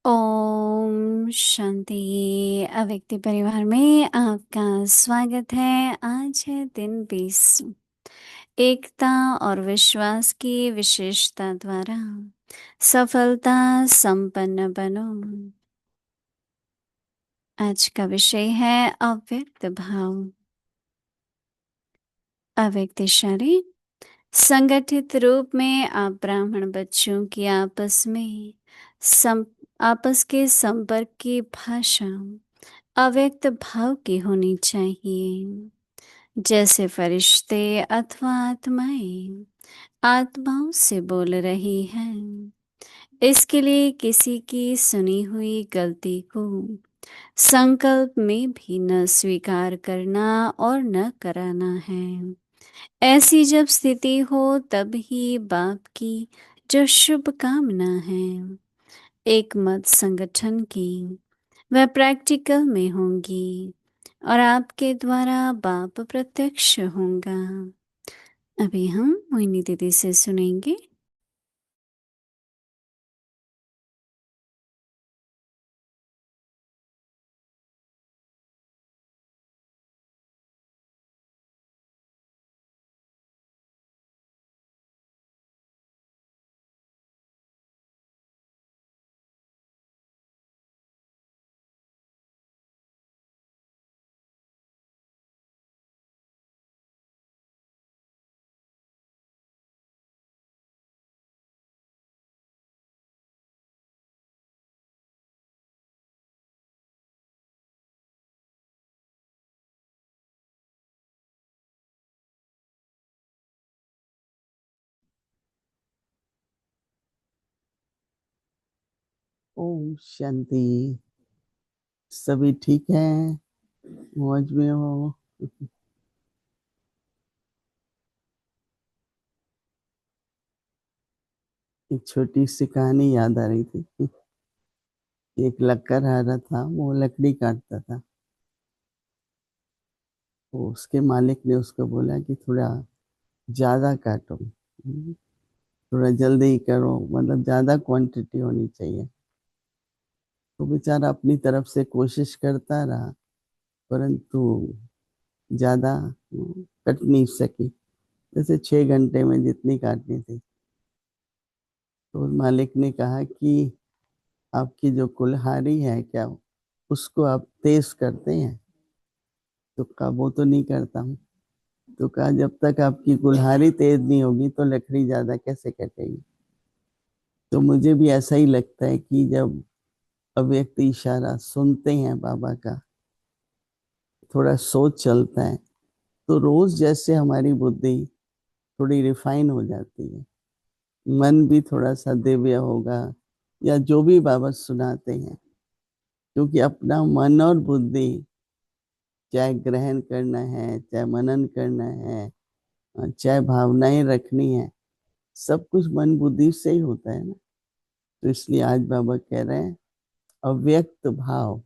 ओम शांति। अव्यक्ति परिवार में आपका स्वागत है। आज है दिन 20। एकता और विश्वास की विशेषता द्वारा सफलता संपन्न बनो। आज का विषय है अव्यक्त भाव। अव्यक्त शरीर संगठित रूप में आप ब्राह्मण बच्चों की सम, आपस के संपर्क की भाषा अव्यक्त भाव की होनी चाहिए। जैसे फरिश्ते अथवा आत्माएं आत्माओं से बोल रही हैं। इसके लिए किसी की सुनी हुई गलती को संकल्प में भी न स्वीकार करना और न कराना है। ऐसी जब स्थिति हो तब ही बाप की जो शुभ कामना है एक मत संगठन की, वह प्रैक्टिकल में होंगी और आपके द्वारा बाप प्रत्यक्ष होगा। अभी हम मोहिनी दीदी से सुनेंगे। ओम शांति। सभी ठीक है? मौज में हो? एक छोटी सी कहानी याद आ रही थी। एक लक्कड़ आ रहा था, वो लकड़ी काटता था। तो उसके मालिक ने उसको बोला कि थोड़ा ज्यादा काटो, थोड़ा जल्दी करो, मतलब ज्यादा क्वांटिटी होनी चाहिए। तो बेचारा अपनी तरफ से कोशिश करता रहा, परंतु ज्यादा कट नहीं सकी। जैसे 6 घंटे में जितनी काटनी थी। तो मालिक ने कहा कि आपकी जो कुल्हाड़ी है क्या उसको आप तेज करते हैं? तो कहा वो तो नहीं करता हूँ। तो कहा जब तक आपकी कुल्हाड़ी तेज नहीं होगी तो लकड़ी ज्यादा कैसे कटेगी? तो मुझे भी ऐसा ही लगता है कि जब अव्यक्त इशारा सुनते हैं बाबा का, थोड़ा सोच चलता है, तो रोज जैसे हमारी बुद्धि थोड़ी रिफाइन हो जाती है, मन भी थोड़ा सा दिव्य होगा, या जो भी बाबा सुनाते हैं। क्योंकि अपना मन और बुद्धि चाहे ग्रहण करना है, चाहे मनन करना है, चाहे भावनाएं रखनी है, सब कुछ मन बुद्धि से ही होता है ना। तो इसलिए आज बाबा कह रहे हैं अव्यक्त भाव।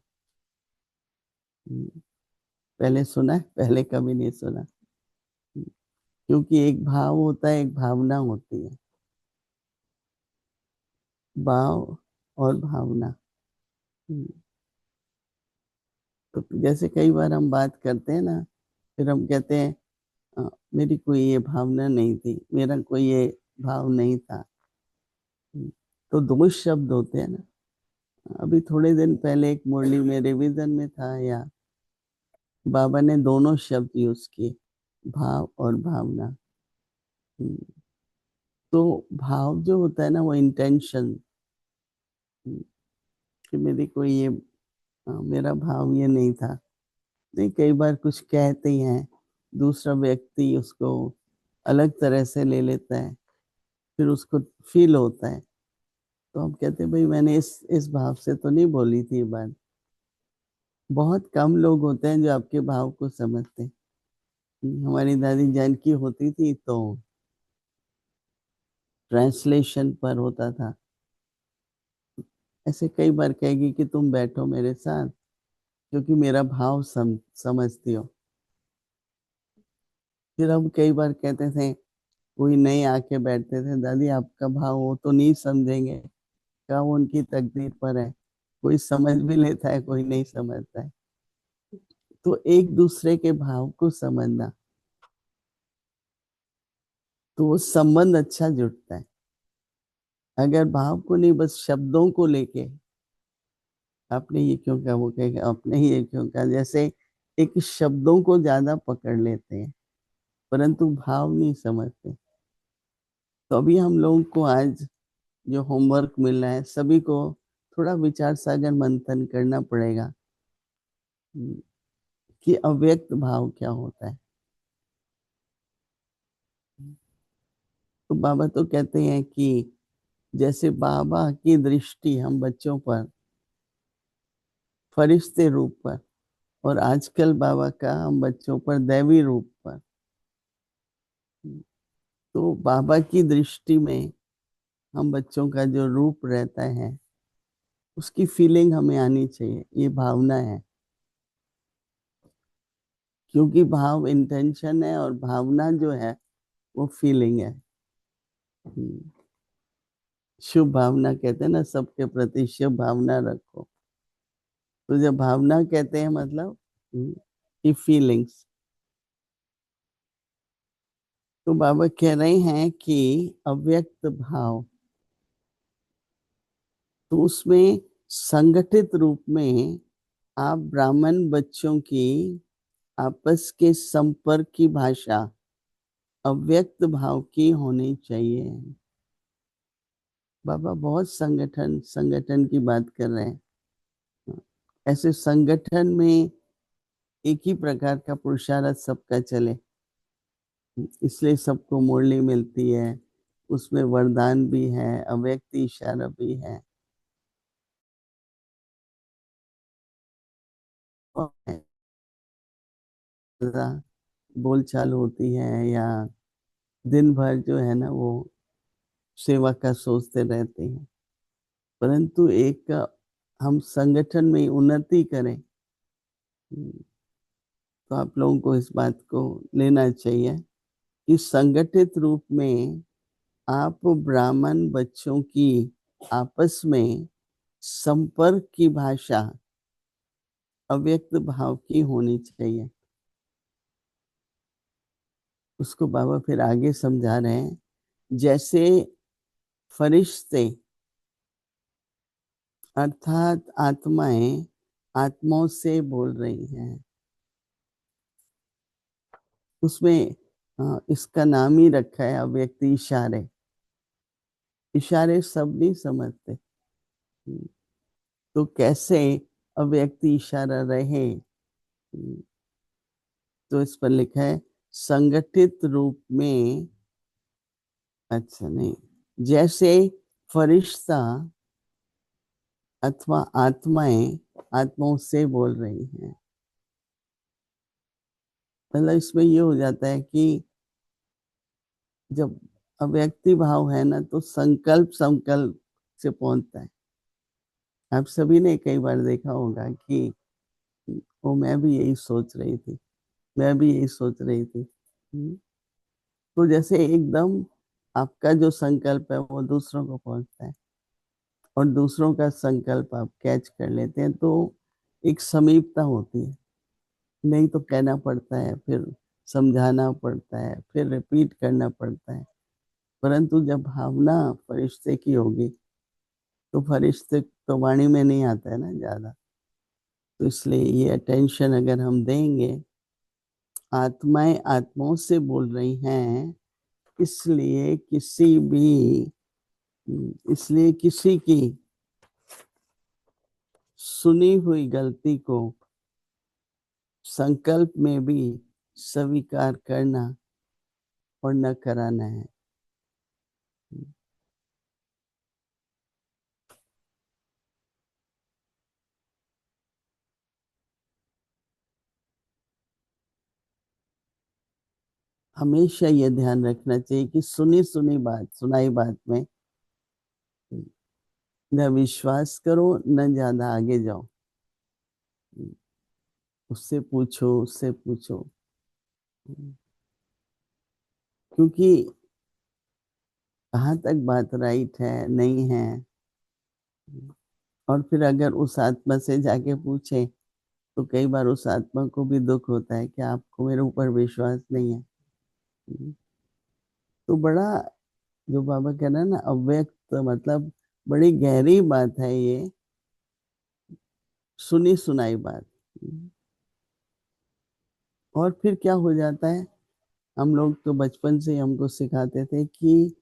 पहले सुना है? पहले कभी नहीं सुना। क्योंकि एक भाव होता है, एक भावना होती है। भाव और भावना। तो जैसे कई बार हम बात करते हैं ना, फिर हम कहते हैं मेरी कोई ये भावना नहीं थी, मेरा कोई ये भाव नहीं था। तो दो शब्द होते हैं ना। अभी थोड़े दिन पहले एक मुरली में रिवीजन में था, या बाबा ने दोनों शब्द यूज किए, भाव और भावना। तो भाव जो होता है ना, वो इंटेंशन, कि मेरी कोई ये मेरा भाव ये नहीं था। नहीं, कई बार कुछ कहते हैं, दूसरा व्यक्ति उसको अलग तरह से ले लेता है, फिर उसको फील होता है। तो हम कहते हैं भाई मैंने इस भाव से तो नहीं बोली थी ये बात। बहुत कम लोग होते हैं जो आपके भाव को समझते हैं। हमारी दादी जानकी होती थी तो ट्रांसलेशन पर होता था, ऐसे कई बार कहेगी कि तुम बैठो मेरे साथ, क्योंकि मेरा भाव समझती हो। फिर हम कई बार कहते थे, कोई नए आके बैठते थे, दादी आपका भाव वो तो नहीं समझेंगे, क्या वो उनकी तकदीर पर है। कोई समझ भी लेता है, कोई नहीं समझता है। तो एक दूसरे के भाव को समझना, तो वो संबंध अच्छा जुड़ता है। अगर भाव को नहीं, बस शब्दों को लेके आपने ये क्यों कहा, वो कहेगा आपने ही ये क्यों कहा, जैसे एक शब्दों को ज्यादा पकड़ लेते हैं परंतु भाव नहीं समझते। तो अभी हम लोगों को आज जो होमवर्क मिला है सभी को, थोड़ा विचार सागर मंथन करना पड़ेगा कि अव्यक्त भाव क्या होता है। तो बाबा तो कहते हैं कि जैसे बाबा की दृष्टि हम बच्चों पर फरिश्ते रूप पर, और आजकल बाबा का हम बच्चों पर दैवी रूप पर। तो बाबा की दृष्टि में हम बच्चों का जो रूप रहता है उसकी फीलिंग हमें आनी चाहिए, ये भावना है। क्योंकि भाव इंटेंशन है और भावना जो है वो फीलिंग है। हम्म, शुभ भावना कहते हैं ना, सबके प्रति शुभ भावना रखो। तो जब भावना कहते हैं मतलब कि फीलिंग्स। तो बाबा कह रहे हैं कि अव्यक्त भाव, तो उसमें संगठित रूप में आप ब्राह्मण बच्चों की आपस के संपर्क की भाषा अव्यक्त भाव की होनी चाहिए। बाबा बहुत संगठन संगठन की बात कर रहे हैं। ऐसे संगठन में एक ही प्रकार का पुरुषार्थ सबका चले, इसलिए सबको मुरली मिलती है। उसमें वरदान भी है, अव्यक्त इशारा भी है, और बोलचाल होती है, या दिन भर जो है ना वो सेवा का सोचते रहते हैं। परंतु एक हम संगठन में उन्नति करें, तो आप लोगों को इस बात को लेना चाहिए कि संगठित रूप में आप ब्राह्मण बच्चों की आपस में संपर्क की भाषा अव्यक्त भाव की होनी चाहिए। उसको बाबा फिर आगे समझा रहे हैं। जैसे फरिश्ते अर्थात आत्माएं आत्माओं से बोल रही हैं, उसमें इसका नाम ही रखा है अव्यक्त इशारे। इशारे सब नहीं समझते, तो कैसे अव्यक्त इशारा रहे। तो इस पर लिखा है संगठित रूप में, अच्छा नहीं, जैसे फरिश्ता अथवा आत्माएं आत्माओं से बोल रही हैं। मतलब इसमें ये हो जाता है कि जब अव्यक्ति भाव है ना तो संकल्प संकल्प से पहुंचता है। आप सभी ने कई बार देखा होगा कि वो मैं भी यही सोच रही थी, मैं भी यही सोच रही थी। तो जैसे एकदम आपका जो संकल्प है वो दूसरों को पहुंचता है, और दूसरों का संकल्प आप कैच कर लेते हैं, तो एक समीपता होती है। नहीं तो कहना पड़ता है, फिर समझाना पड़ता है, फिर रिपीट करना पड़ता है। परंतु जब भावना फरिश्ते की होगी तो फरिश्ते तो वाणी में नहीं आता है ना ज्यादा। तो इसलिए ये अटेंशन अगर हम देंगे, आत्माएं आत्माओं से बोल रही हैं, इसलिए किसी भी इसलिए किसी की सुनी हुई गलती को संकल्प में भी स्वीकार करना और न कराना है। हमेशा ये ध्यान रखना चाहिए कि सुनी सुनी बात, सुनाई बात में न विश्वास करो, न ज्यादा आगे जाओ। उससे पूछो, उससे पूछो, क्योंकि कहाँ तक बात राइट है नहीं है, और फिर अगर उस आत्मा से जाके पूछे तो कई बार उस आत्मा को भी दुख होता है कि आपको मेरे ऊपर विश्वास नहीं है। तो बड़ा, जो बाबा कह रहे हैं ना, अव्यक्त, मतलब बड़ी गहरी बात है ये, सुनी सुनाई बात। और फिर क्या हो जाता है, हम लोग तो बचपन से ही हमको सिखाते थे कि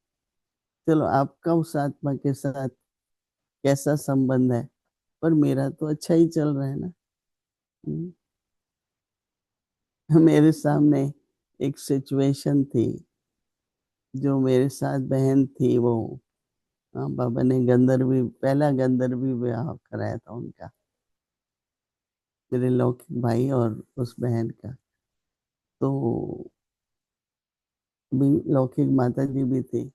चलो आपका उस आत्मा के साथ कैसा संबंध है, पर मेरा तो अच्छा ही चल रहा है ना। हम्म, मेरे सामने एक सिचुएशन थी, जो मेरे साथ बहन थी वो, हाँ, बाबा ने गंधर्वी, पहला गंधर्वी विवाह कराया था उनका, मेरे लौकिक भाई और उस बहन का। तो भी लौकिक माता जी भी थी।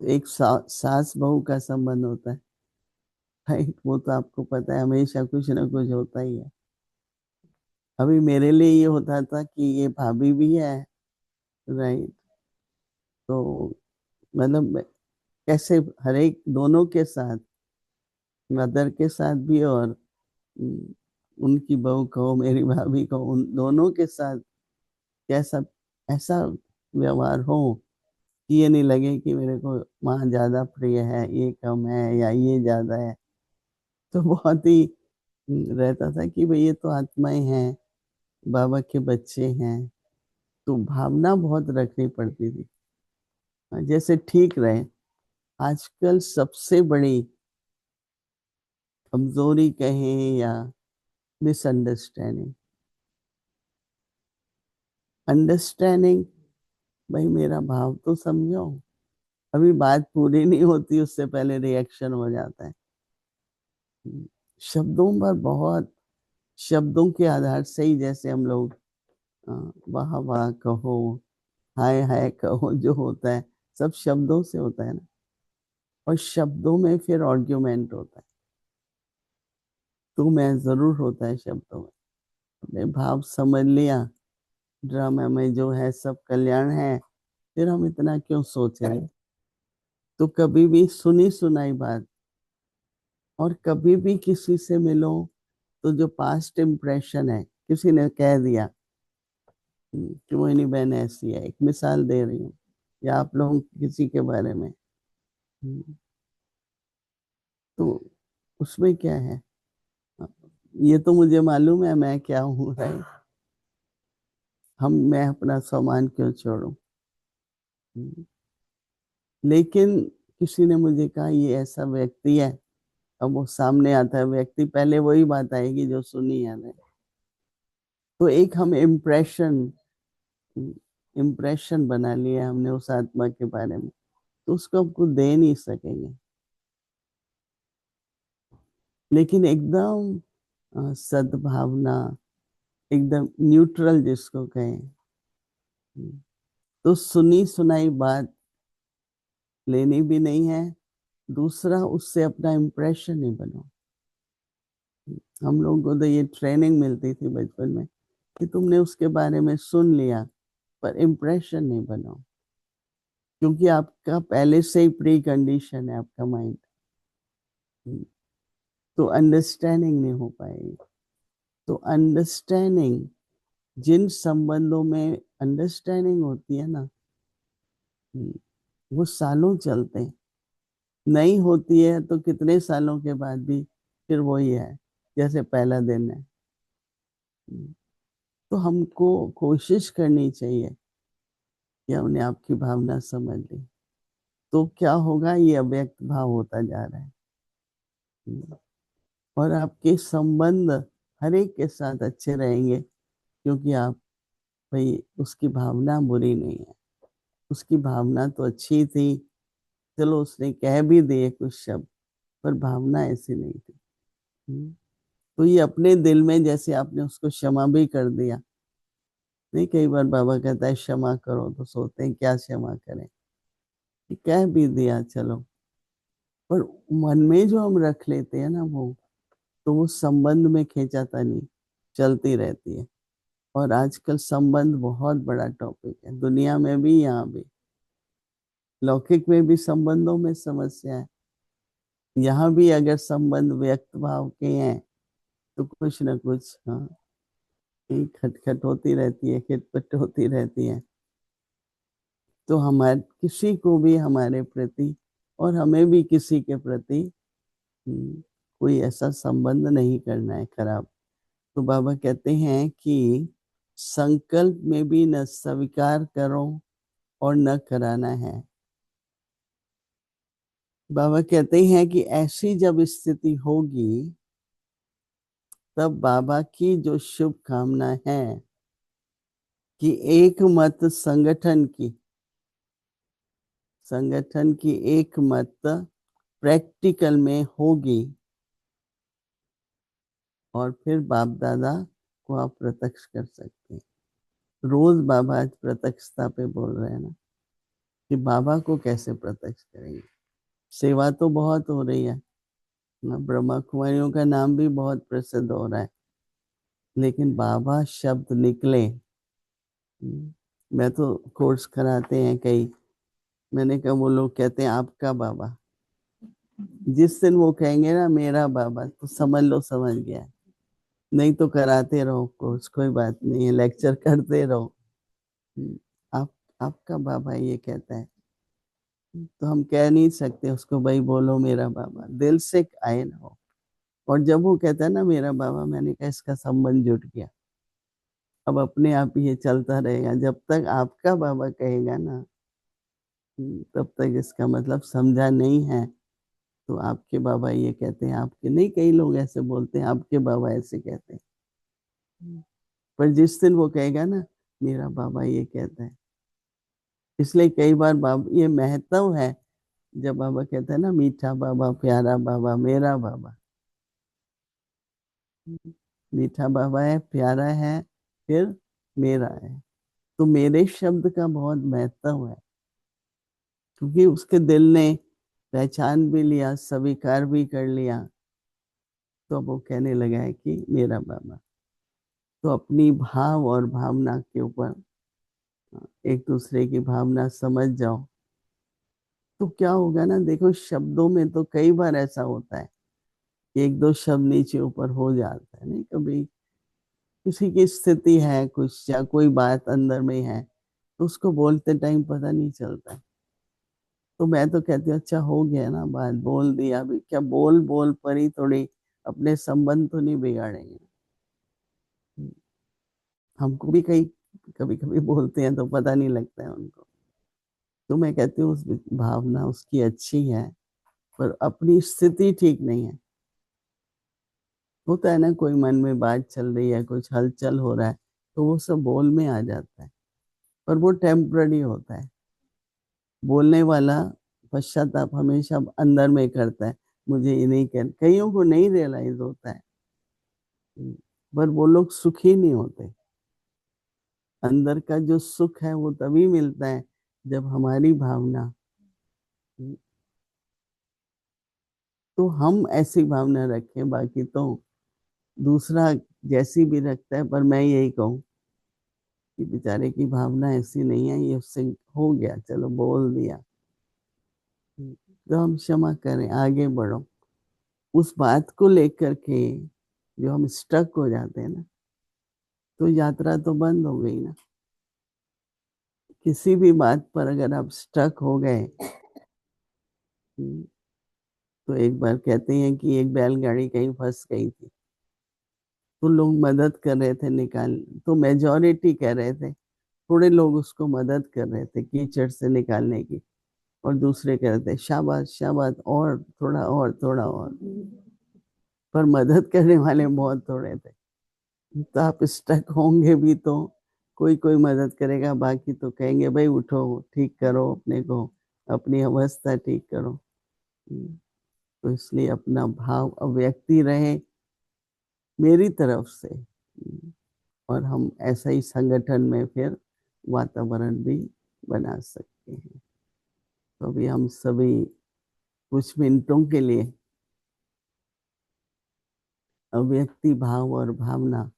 एक सास बहू का संबंध होता है, राइट? वो तो आपको पता है, हमेशा कुछ ना कुछ होता ही है। अभी मेरे लिए ये होता था कि ये भाभी भी है, राइट? तो मतलब कैसे हर एक, दोनों के साथ, मदर के साथ भी और उनकी बहू कहो, मेरी भाभी कहो, उन दोनों के साथ कैसा, ऐसा व्यवहार हो कि ये नहीं लगे कि मेरे को माँ ज्यादा प्रिय है, ये कम है, या ये ज्यादा है। तो बहुत ही रहता था कि भाई ये तो आत्माएं हैं, बाबा के बच्चे हैं। तो भावना बहुत रखनी पड़ती थी, जैसे ठीक रहे। आजकल सबसे बड़ी कमजोरी कहें या मिसअंडरस्टैंडिंग, अंडरस्टैंडिंग, भाई मेरा भाव तो समझो। अभी बात पूरी नहीं होती उससे पहले रिएक्शन हो जाता है। शब्दों पर बहुत, शब्दों के आधार से ही, जैसे हम लोग वाह वाह कहो, हाय हाय कहो, जो होता है सब शब्दों से होता है ना। और शब्दों में फिर आर्ग्यूमेंट होता है, तो मैं जरूर होता है शब्दों में। अपने भाव समझ लिया, ड्रामा में जो है सब कल्याण है, फिर हम इतना क्यों सोच रहे हैं। तो कभी भी सुनी सुनाई बात, और कभी भी किसी से मिलो तो जो पास्ट इम्प्रेशन है, किसी ने कह दिया कि मोहिनी बहन ऐसी है, एक मिसाल दे रही हूँ, या आप लोग किसी के बारे में, तो उसमें क्या है, ये तो मुझे मालूम है मैं क्या हूँ, है। मैं अपना सामान क्यों छोड़ूं। लेकिन किसी ने मुझे कहा ये ऐसा व्यक्ति है, अब वो सामने आता है व्यक्ति, पहले वही बात आएगी जो सुनी है ना। तो एक हम इम्प्रेशन बना लिया हमने उस आत्मा के बारे में, तो उसको हमको दे नहीं सकेंगे। लेकिन एकदम सद्भावना, एकदम न्यूट्रल जिसको कहें, तो सुनी सुनाई बात लेनी भी नहीं है। दूसरा, उससे अपना इम्प्रेशन नहीं बनाओ। हम लोगों को तो ये ट्रेनिंग मिलती थी बचपन में कि तुमने उसके बारे में सुन लिया, पर इम्प्रेशन नहीं बनाओ, क्योंकि आपका पहले से ही प्री कंडीशन है आपका माइंड। तो अंडरस्टैंडिंग नहीं हो पाएगी। तो अंडरस्टैंडिंग, जिन संबंधों में अंडरस्टैंडिंग होती है ना, वो सालों चलते हैं। नहीं होती है तो कितने सालों के बाद भी फिर वही है जैसे पहला दिन है। तो हमको कोशिश करनी चाहिए कि हमने आपकी भावना समझ ली, तो क्या होगा, ये अव्यक्त भाव होता जा रहा है। और आपके संबंध हर एक के साथ अच्छे रहेंगे, क्योंकि आप, भाई उसकी भावना बुरी नहीं है, उसकी भावना तो अच्छी थी। चलो उसने कह भी दिए कुछ शब्द, पर भावना ऐसी नहीं थी। तो ये अपने दिल में, जैसे आपने उसको क्षमा भी कर दिया, नहीं, कई बार बाबा कहता है क्षमा करो, तो सोचते हैं क्या क्षमा करें, कि कह भी दिया चलो, पर मन में जो हम रख लेते हैं ना वो, तो वो संबंध में खींचाता नहीं, चलती रहती है। और आजकल संबंध बहुत बड़ा टॉपिक है, दुनिया में भी, यहाँ भी, लौकिक में भी संबंधों में समस्या है। यहाँ भी अगर संबंध व्यक्त भाव के हैं तो कुछ ना कुछ, हाँ, कहीं खटखट होती रहती है, खिटपट होती रहती है। तो हमारे किसी को भी हमारे प्रति और हमें भी किसी के प्रति कोई ऐसा संबंध नहीं करना है खराब। तो बाबा कहते हैं कि संकल्प में भी न स्वीकार करो और न कराना है। बाबा कहते हैं कि ऐसी जब स्थिति होगी तब बाबा की जो शुभ कामना है कि एक मत संगठन की एक मत प्रैक्टिकल में होगी, और फिर बाप दादा को आप प्रत्यक्ष कर सकते हैं। रोज बाबा आज प्रत्यक्षता पे बोल रहे हैं ना, कि बाबा को कैसे प्रत्यक्ष करेंगे। सेवा तो बहुत हो रही है ना, ब्रह्मा कुमारियों का नाम भी बहुत प्रसिद्ध हो रहा है, लेकिन बाबा शब्द निकले। मैं तो कोर्स कराते हैं कई, मैंने कहा, वो लोग कहते हैं आपका बाबा। जिस दिन वो कहेंगे ना मेरा बाबा, तो समझ लो समझ गया। नहीं तो कराते रहो कोर्स, कोई बात नहीं है, लेक्चर करते रहो। आप आपका बाबा ये कहता है, तो हम कह नहीं सकते उसको भाई बोलो मेरा बाबा, दिल से आए ना हो। और जब वो कहता है ना मेरा बाबा, मैंने कहा इसका संबंध जुट गया। अब अपने आप ही ये चलता रहेगा, जब तक आपका बाबा कहेगा ना, तब तक इसका मतलब समझा नहीं है। तो आपके बाबा ये कहते हैं, आपके नहीं, कई लोग ऐसे बोलते हैं आपके बाबा ऐसे कहते हैं। पर जिस दिन वो कहेगा ना मेरा बाबा ये कहता है, इसलिए कई बार बाबा ये महत्व है। जब बाबा कहते हैं ना मीठा बाबा, प्यारा बाबा, मेरा बाबा, मीठा बाबा है, प्यारा है, फिर मेरा है। तो मेरे शब्द का बहुत महत्व है, क्योंकि उसके दिल ने पहचान भी लिया, स्वीकार भी कर लिया। तो अब वो कहने लगा है कि मेरा बाबा। तो अपनी भाव और भावना के ऊपर एक दूसरे की भावना समझ जाओ, तो क्या होगा ना, देखो शब्दों में तो कई बार ऐसा होता है कि एक दो शब्द नीचे ऊपर हो जाता है, नहीं, कभी किसी की स्थिति है कुछ, या कोई बात अंदर में है, तो उसको बोलते टाइम पता नहीं चलता। तो मैं तो कहती हूँ अच्छा हो गया ना, बात बोल दिया, अभी क्या बोल बोल पर ही थोड़ी अपने संबंध तो नहीं बिगाड़ेंगे। हमको भी कई कभी कभी बोलते हैं तो पता नहीं लगता है उनको। तो मैं कहती हूँ उस भावना उसकी अच्छी है, पर अपनी स्थिति ठीक नहीं है। होता है ना, कोई मन में बात चल रही है, कुछ हलचल हो रहा है, तो वो सब बोल में आ जाता है, पर वो टेम्पररी होता है। बोलने वाला पश्चाताप हमेशा अंदर में करता है, मुझे ये नहीं कर, कईयों को नहीं रियलाइज होता है। पर वो लोग सुखी नहीं होते। अंदर का जो सुख है वो तभी मिलता है जब हमारी भावना, तो हम ऐसी भावना रखें। बाकी तो दूसरा जैसी भी रखता है, पर मैं यही कहूँ कि बेचारे की भावना ऐसी नहीं है, ये उससे हो गया, चलो बोल दिया, तो हम क्षमा करें, आगे बढ़ो। उस बात को लेकर के जो हम स्टक हो जाते हैं ना, तो यात्रा तो बंद हो गई ना। किसी भी बात पर अगर आप स्टक हो गए, तो एक बार कहते हैं कि एक बैलगाड़ी कहीं फंस गई थी, तो लोग मदद कर रहे थे निकाल, तो मेजॉरिटी कह रहे थे, थोड़े लोग उसको मदद कर रहे थे कीचड़ से निकालने की, और दूसरे कह रहे थे शाबाश शाबाश, और थोड़ा और थोड़ा और, पर मदद करने वाले बहुत थोड़े थे। तो आप स्टक होंगे भी तो कोई कोई मदद करेगा, बाकी तो कहेंगे भाई उठो, ठीक करो अपने को, अपनी अवस्था ठीक करो। तो इसलिए अपना भाव अव्यक्ति रहे मेरी तरफ से, और हम ऐसा ही संगठन में फिर वातावरण भी बना सकते हैं। तो अभी हम सभी कुछ मिनटों के लिए अव्यक्ति भाव और भावना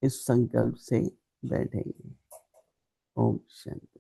इस संकल्प से बैठेंगे। ओम शांति।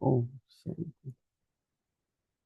ओम शांति।